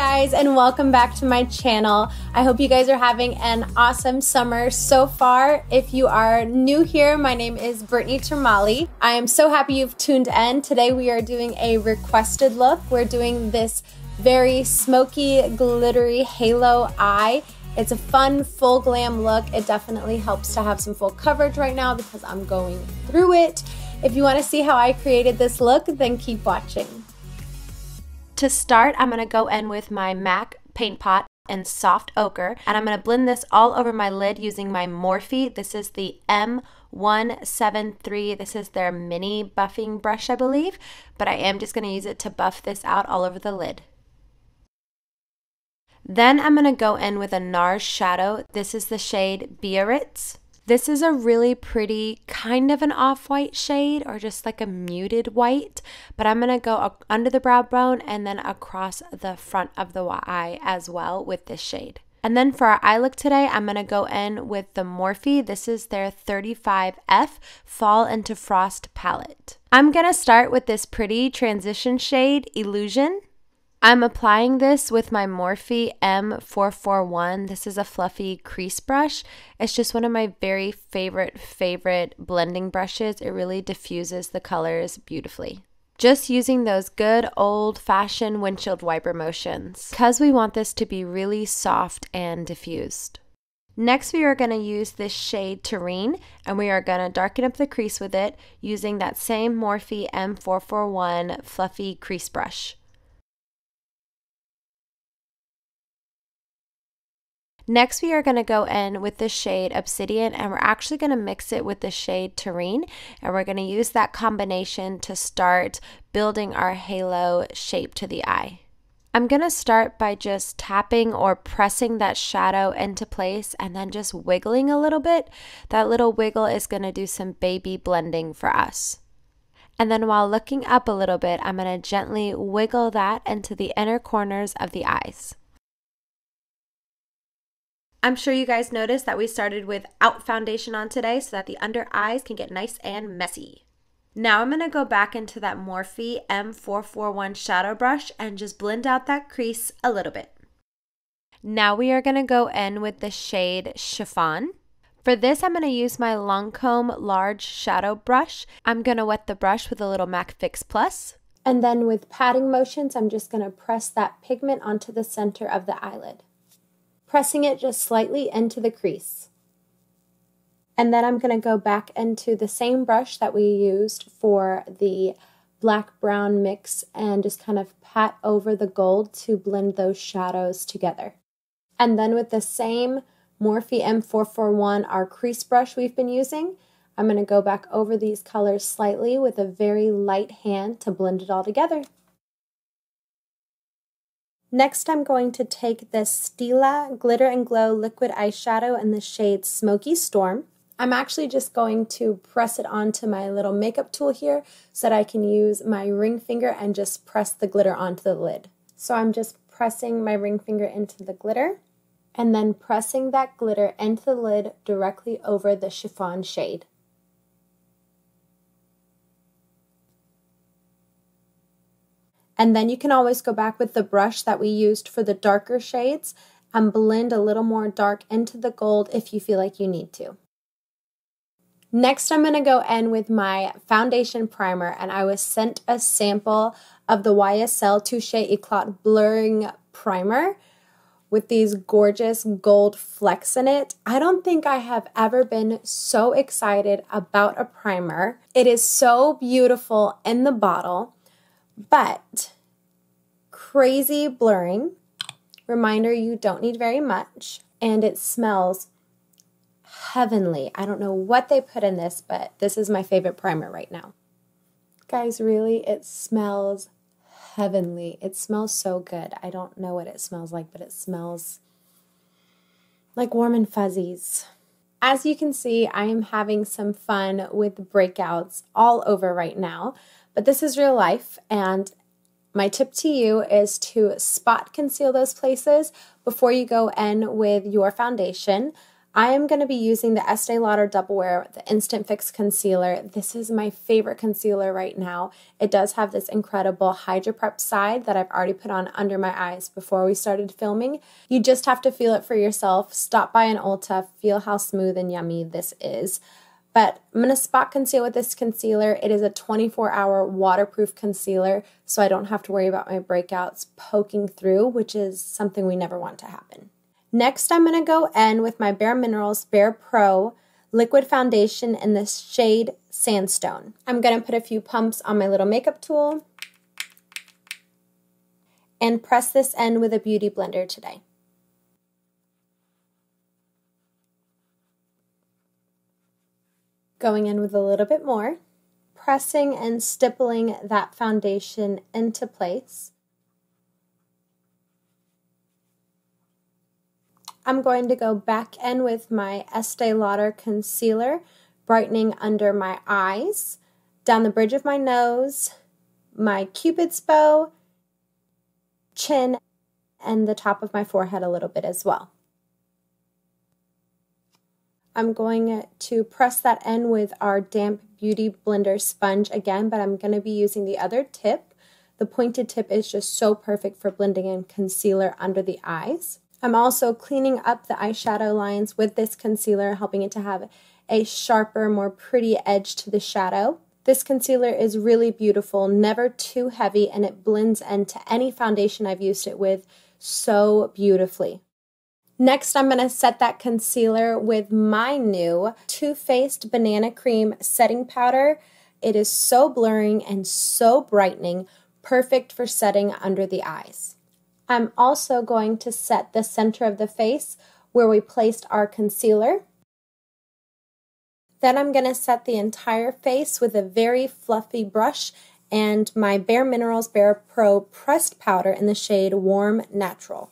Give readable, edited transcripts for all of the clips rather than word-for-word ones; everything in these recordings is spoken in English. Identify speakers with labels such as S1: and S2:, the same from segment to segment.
S1: guys, and welcome back to my channel. I hope you guys are having an awesome summer so far. If you are new here, my name is Britney Termale. I am so happy you've tuned in. Today we are doing a requested look. We're doing this very smoky, glittery halo eye. It's a fun, full glam look. It definitely helps to have some full coverage right now because I'm going through it. If you want to see how I created this look, then keep watching. To start, I'm going to go in with my MAC paint pot and soft ochre, and I'm going to blend this all over my lid using my Morphe. This is the M173. This is their mini buffing brush, I believe, but I am just going to use it to buff this out all over the lid. Then I'm going to go in with a NARS shadow. This is the shade Biarritz. This is a really pretty, kind of an off-white shade or just like a muted white, but I'm going to go under the brow bone and then across the front of the eye as well with this shade. And then for our eye look today, I'm going to go in with the Morphe. This is their 35F Fall into Frost palette. I'm going to start with this pretty transition shade, Illusion. I'm applying this with my Morphe M441. This is a fluffy crease brush. It's just one of my very favorite blending brushes. It really diffuses the colors beautifully. Just using those good old-fashioned windshield wiper motions because we want this to be really soft and diffused. Next, we are going to use this shade Terrene, and we are going to darken up the crease with it using that same Morphe M441 fluffy crease brush. Next, we are going to go in with the shade Obsidian, and we're actually going to mix it with the shade Terrene, and we're going to use that combination to start building our halo shape to the eye. I'm going to start by just tapping or pressing that shadow into place and then just wiggling a little bit. That little wiggle is going to do some baby blending for us. And then while looking up a little bit, I'm going to gently wiggle that into the inner corners of the eyes. I'm sure you guys noticed that we started without foundation on today so that the under eyes can get nice and messy. Now I'm going to go back into that Morphe M441 shadow brush and just blend out that crease a little bit. Now we are going to go in with the shade Chiffon. For this, I'm going to use my Lancome large shadow brush. I'm going to wet the brush with a little MAC Fix Plus. And then with patting motions, I'm just going to press that pigment onto the center of the eyelid, pressing it just slightly into the crease. And then I'm going to go back into the same brush that we used for the black-brown mix and just kind of pat over the gold to blend those shadows together. And then with the same Morphe M441, our crease brush we've been using, I'm going to go back over these colors slightly with a very light hand to blend it all together. Next, I'm going to take this Stila Glitter and Glow Liquid Eyeshadow in the shade Smoky Storm. I'm actually just going to press it onto my little makeup tool here so that I can use my ring finger and just press the glitter onto the lid. So I'm just pressing my ring finger into the glitter and then pressing that glitter into the lid directly over the chiffon shade. And then you can always go back with the brush that we used for the darker shades and blend a little more dark into the gold if you feel like you need to. Next, I'm going to go in with my foundation primer, and I was sent a sample of the YSL Touche Eclat Blurring Primer with these gorgeous gold flecks in it. I don't think I have ever been so excited about a primer. It is so beautiful in the bottle, but crazy blurring. Reminder, you don't need very much, and it smells heavenly. I don't know what they put in this, but this is my favorite primer right now. Guys, really, it smells heavenly. It smells so good. I don't know what it smells like, but it smells like warm and fuzzies. As you can see, I am having some fun with breakouts all over right now, but this is real life, and my tip to you is to spot conceal those places before you go in with your foundation. I am going to be using the Estee Lauder Double Wear, the Instant Fix Concealer. This is my favorite concealer right now. It does have this incredible Hydra Prep side that I've already put on under my eyes before we started filming. You just have to feel it for yourself. Stop by an Ulta, feel how smooth and yummy this is. But I'm going to spot conceal with this concealer. It is a 24-hour waterproof concealer, so I don't have to worry about my breakouts poking through, which is something we never want to happen. Next, I'm going to go in with my Bare Minerals Bare Pro Liquid Foundation in the shade Sandstone. I'm going to put a few pumps on my little makeup tool and press this in with a beauty blender today. Going in with a little bit more, pressing and stippling that foundation into place. I'm going to go back in with my Estee Lauder concealer, brightening under my eyes, down the bridge of my nose, my Cupid's bow, chin, and the top of my forehead a little bit as well. I'm going to press that in with our damp beauty blender sponge again, but I'm going to be using the other tip. The pointed tip is just so perfect for blending in concealer under the eyes. I'm also cleaning up the eyeshadow lines with this concealer, helping it to have a sharper, more pretty edge to the shadow. This concealer is really beautiful, never too heavy, and it blends into any foundation I've used it with so beautifully. Next, I'm going to set that concealer with my new Too Faced Banana Cream Setting Powder. It is so blurring and so brightening, perfect for setting under the eyes. I'm also going to set the center of the face where we placed our concealer. Then I'm going to set the entire face with a very fluffy brush and my Bare Minerals Bare Pro Pressed Powder in the shade Warm Natural.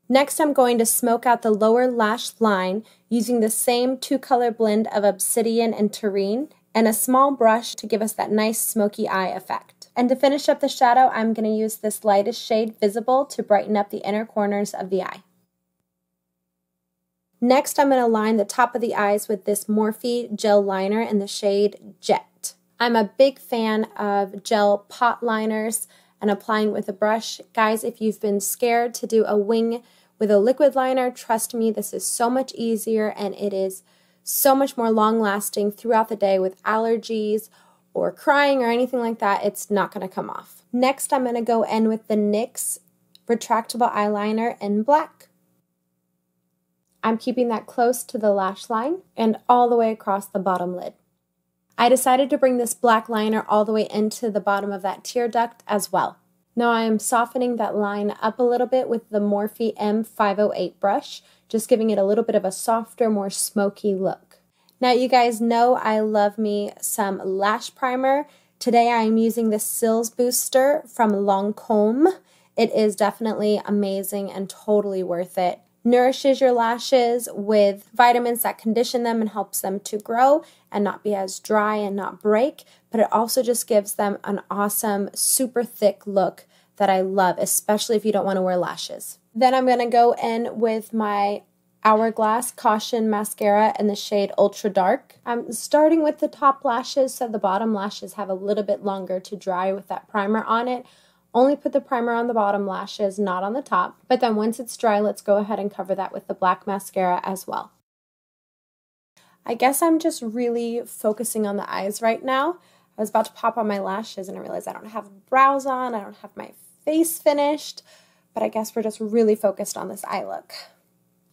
S1: Next, I'm going to smoke out the lower lash line using the same two-color blend of Obsidian and Terrene and a small brush to give us that nice smoky eye effect. And to finish up the shadow, I'm going to use this lightest shade Visible to brighten up the inner corners of the eye. Next, I'm going to line the top of the eyes with this Morphe gel liner in the shade Jet. I'm a big fan of gel pot liners and applying with a brush. Guys, if you've been scared to do a wing with a liquid liner, trust me, this is so much easier and it is so much more long-lasting throughout the day with allergies or crying or anything like that. It's not going to come off. Next, I'm going to go in with the NYX retractable eyeliner in black. I'm keeping that close to the lash line and all the way across the bottom lid. I decided to bring this black liner all the way into the bottom of that tear duct as well. Now I am softening that line up a little bit with the Morphe M508 brush, just giving it a little bit of a softer, more smoky look. Now you guys know I love me some lash primer. Today I am using the Cils Booster from Lancome. It is definitely amazing and totally worth it. Nourishes your lashes with vitamins that condition them and helps them to grow and not be as dry and not break, but it also just gives them an awesome, super thick look that I love, especially if you don't want to wear lashes. Then I'm going to go in with my Hourglass Caution Mascara in the shade Ultra Dark. I'm starting with the top lashes so the bottom lashes have a little bit longer to dry with that primer on it. Only put the primer on the bottom lashes, not on the top. But then once it's dry, let's go ahead and cover that with the black mascara as well. I guess I'm just really focusing on the eyes right now. I was about to pop on my lashes and I realized I don't have brows on, I don't have my face finished, but I guess we're just really focused on this eye look.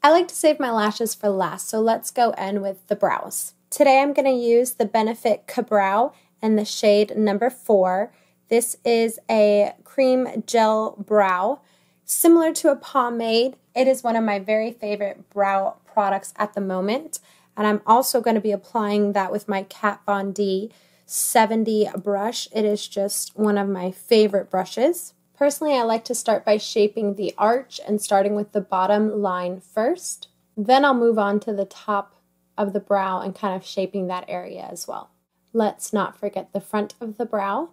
S1: I like to save my lashes for last, so let's go in with the brows. Today I'm going to use the Benefit Ka-Brow in the shade number 4. This is a cream gel brow, similar to a pomade. It is one of my very favorite brow products at the moment. And I'm also going to be applying that with my Kat Von D 70 brush. It is just one of my favorite brushes. Personally, I like to start by shaping the arch and starting with the bottom line first. Then I'll move on to the top of the brow and kind of shaping that area as well. Let's not forget the front of the brow.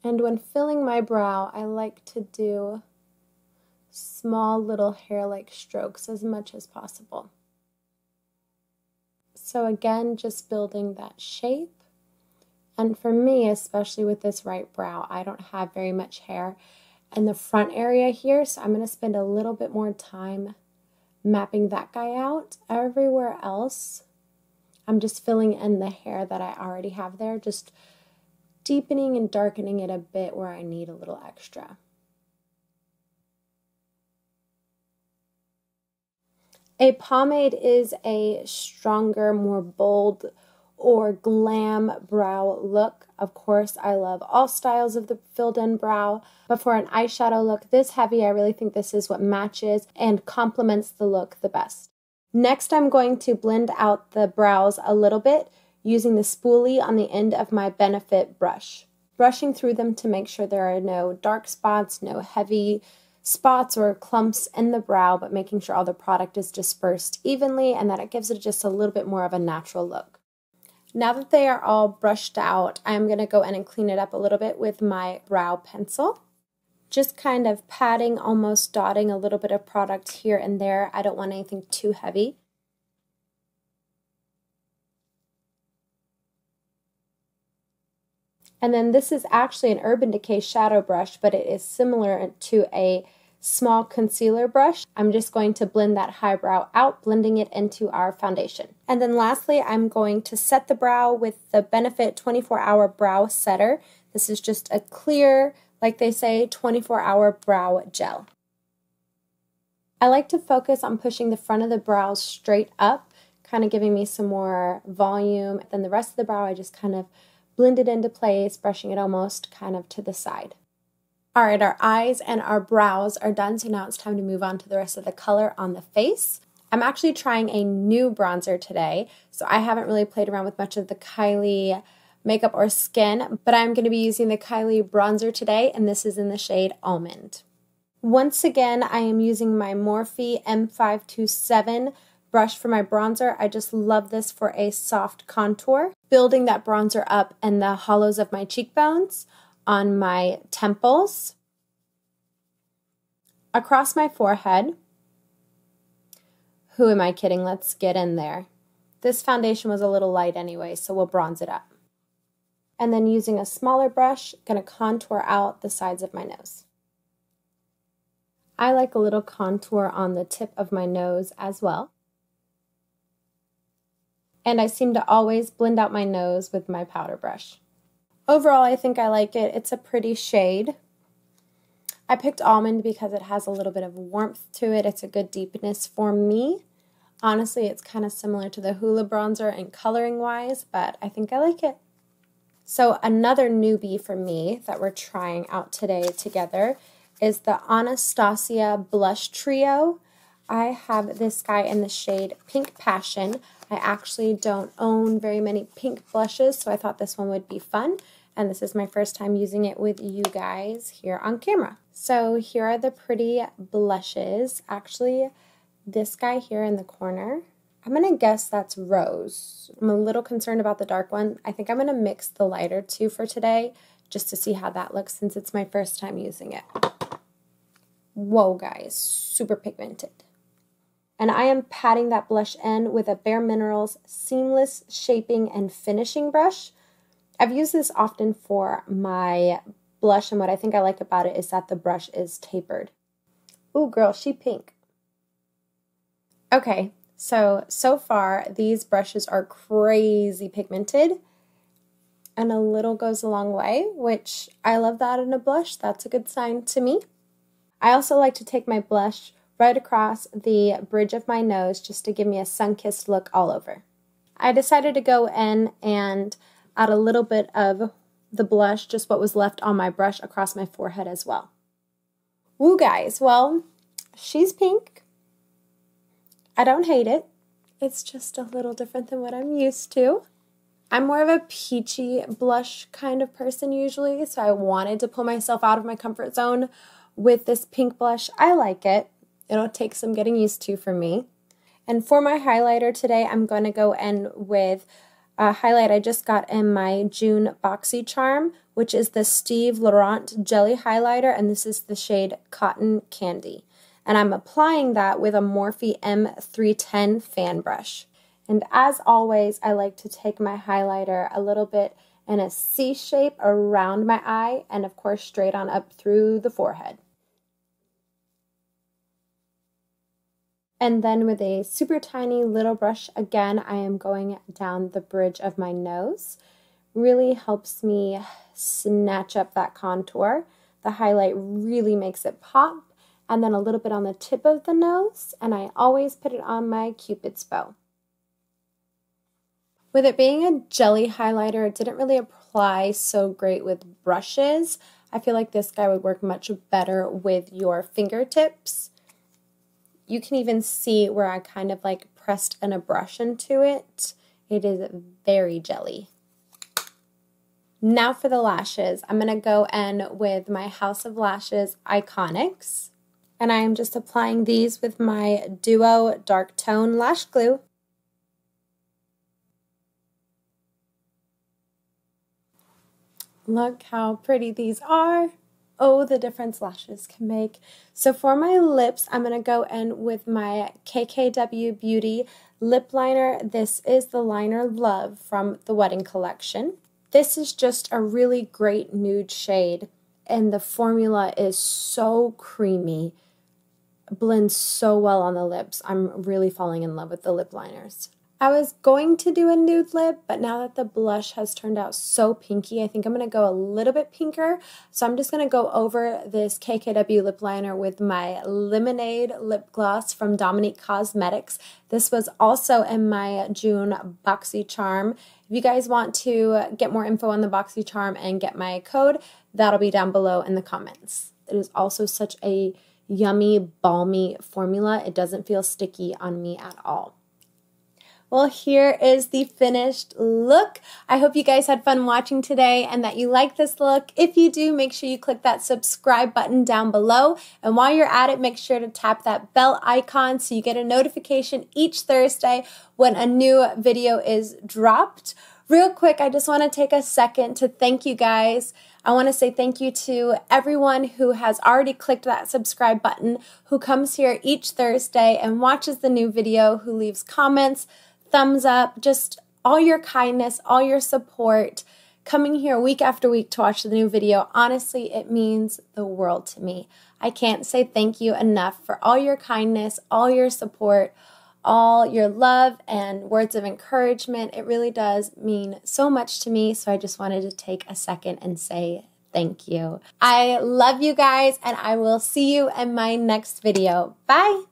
S1: And when filling my brow, I like to do small little hair-like strokes as much as possible. So again, just building that shape. And for me, especially with this right brow, I don't have very much hair in the front area here, so I'm going to spend a little bit more time mapping that guy out. Everywhere else, I'm just filling in the hair that I already have there, just deepening and darkening it a bit where I need a little extra. A pomade is a stronger, more bold, or glam brow look. Of course, I love all styles of the filled-in brow, but for an eyeshadow look this heavy, I really think this is what matches and complements the look the best. Next, I'm going to blend out the brows a little bit using the spoolie on the end of my Benefit brush, brushing through them to make sure there are no dark spots, no heavy spots or clumps in the brow, but making sure all the product is dispersed evenly and that it gives it just a little bit more of a natural look. Now that they are all brushed out, I'm going to go in and clean it up a little bit with my brow pencil. Just kind of patting, almost dotting a little bit of product here and there. I don't want anything too heavy. And then this is actually an Urban Decay shadow brush, but it is similar to a small concealer brush. I'm just going to blend that highbrow out, blending it into our foundation. And then lastly, I'm going to set the brow with the Benefit 24-Hour Brow Setter. This is just a clear, like they say, 24-hour brow gel. I like to focus on pushing the front of the brows straight up, kind of giving me some more volume. Then the rest of the brow, I just kind of blend it into place, brushing it almost kind of to the side. All right, our eyes and our brows are done, so now it's time to move on to the rest of the color on the face. I'm actually trying a new bronzer today, so I haven't really played around with much of the Kylie makeup or skin, but I'm going to be using the Kylie bronzer today, and this is in the shade Almond. Once again, I am using my Morphe M527 brush for my bronzer. I just love this for a soft contour, building that bronzer up in the hollows of my cheekbones, on my temples, across my forehead. Who am I kidding? Let's get in there. This foundation was a little light anyway, so we'll bronze it up. And then using a smaller brush, going to contour out the sides of my nose. I like a little contour on the tip of my nose as well. And I seem to always blend out my nose with my powder brush. Overall, I think I like it. It's a pretty shade. I picked Almond because it has a little bit of warmth to it. It's a good deepness for me. Honestly, it's kind of similar to the Hoola bronzer in coloring-wise, but I think I like it. So another newbie for me that we're trying out today together is the Anastasia Blush Trio. I have this guy in the shade Pink Passion. I actually don't own very many pink blushes, so I thought this one would be fun. And this is my first time using it with you guys here on camera. So here are the pretty blushes. Actually, this guy here in the corner, I'm going to guess that's Rose. I'm a little concerned about the dark one. I think I'm going to mix the lighter two for today just to see how that looks since it's my first time using it. Whoa, guys, super pigmented. And I am patting that blush in with a Bare Minerals Seamless Shaping and Finishing Brush. I've used this often for my blush, and what I think I like about it is that the brush is tapered. Ooh, girl, she pink. Okay, so far, these brushes are crazy pigmented, and a little goes a long way, which I love that in a blush. That's a good sign to me. I also like to take my blush right across the bridge of my nose just to give me a sun-kissed look all over. I decided to go in and add a little bit of the blush, just what was left on my brush, across my forehead as well. Woo, guys, well, she's pink. I don't hate it. It's just a little different than what I'm used to. I'm more of a peachy blush kind of person usually, so I wanted to pull myself out of my comfort zone with this pink blush. I like it. It'll take some getting used to for me. And for my highlighter today, I'm going to go in with a highlight I just got in my June BOXYCHARM, which is the Steve Laurent Jelly Highlighter, and this is the shade Cotton Candy. And I'm applying that with a Morphe M310 fan brush. And as always, I like to take my highlighter a little bit in a C shape around my eye, and of course straight on up through the forehead. And then with a super tiny little brush, again, I am going down the bridge of my nose. Really helps me snatch up that contour. The highlight really makes it pop. And then a little bit on the tip of the nose, and I always put it on my Cupid's bow. With it being a jelly highlighter, it didn't really apply so great with brushes. I feel like this guy would work much better with your fingertips. You can even see where I kind of like pressed a brush into it. It is very jelly. Now for the lashes. I'm going to go in with my House of Lashes Iconics. And I am just applying these with my Duo Dark Tone Lash Glue. Look how pretty these are. Oh, the difference lashes can make. So for my lips, I'm going to go in with my KKW Beauty lip liner. This is the liner Love from the Wedding Collection. This is just a really great nude shade, and the formula is so creamy. Blends so well on the lips. I'm really falling in love with the lip liners. I was going to do a nude lip, but now that the blush has turned out so pinky, I think I'm going to go a little bit pinker. So I'm just going to go over this KKW lip liner with my Lemonade lip gloss from Dominique Cosmetics. This was also in my June BOXYCHARM. If you guys want to get more info on the BOXYCHARM and get my code, that'll be down below in the comments. It is also such a yummy, balmy formula. It doesn't feel sticky on me at all. Well, here is the finished look. I hope you guys had fun watching today and that you like this look. If you do, make sure you click that subscribe button down below. And while you're at it, make sure to tap that bell icon so you get a notification each Thursday when a new video is dropped. Real quick, I just want to take a second to thank you guys. I want to say thank you to everyone who has already clicked that subscribe button, who comes here each Thursday and watches the new video, who leaves comments, thumbs up, just all your kindness, all your support, coming here week after week to watch the new video. Honestly, it means the world to me. I can't say thank you enough for all your kindness, all your support, all your love and words of encouragement. It really does mean so much to me, so I just wanted to take a second and say thank you. I love you guys, and I will see you in my next video. Bye!